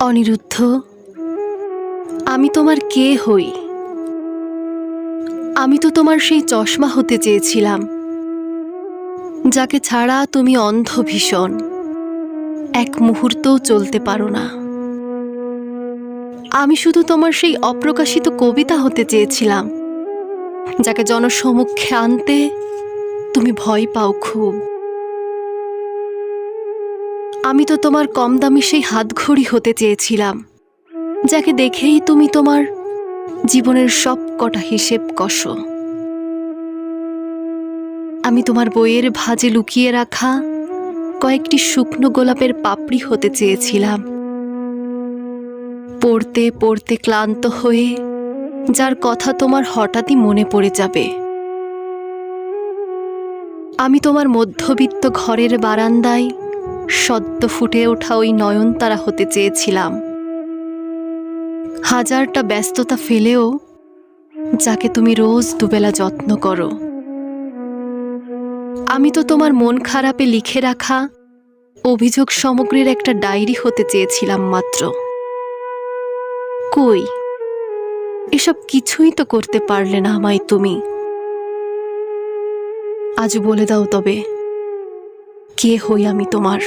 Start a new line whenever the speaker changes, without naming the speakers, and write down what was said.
অনিরুদ্ধ, আমি তোমার কে হই? আমি তো তোমার সেই চশমা হতে চেয়েছিলাম, যাকে ছাড়া তুমি অন্ধ ভীষণ, এক মুহূর্তও চলতে পারো না। আমি শুধু তোমার সেই অপ্রকাশিত কবিতা হতে চেয়েছিলাম, যাকে জনসমক্ষে আনতে তুমি ভয় পাও খুব। আমি তো তোমার কম দামি সেই হাতঘড়ি হতে চেয়েছিলাম, যাকে দেখেই তুমি তোমার জীবনের সব কটা হিসেব কষো। আমি তোমার বইয়ের ভাঁজে লুকিয়ে রাখা কয়েকটি শুকনো গোলাপের পাপড়ি হতে চেয়েছিলাম, পড়তে পড়তে ক্লান্ত হয়ে যার কথা তোমার হঠাৎই মনে পড়ে যাবে। আমি তোমার মধ্যবিত্ত ঘরের বারান্দায় সদ্য ফুটে ওঠা ওই নয়নতারা হতে চেয়েছিলাম, হাজারটা ব্যস্ততা ফেলেও যাকে তুমি রোজ দুবেলা যত্ন করো। আমি তো তোমার মন খারাপে লিখে রাখা অভিযোগ সমগ্রের একটা ডায়েরি হতে চেয়েছিলাম মাত্র। কই, এসব কিছুই তো করতে পারলে না আমায় তুমি। আজ বলে দাও তবে, কে হই আমি তোমার?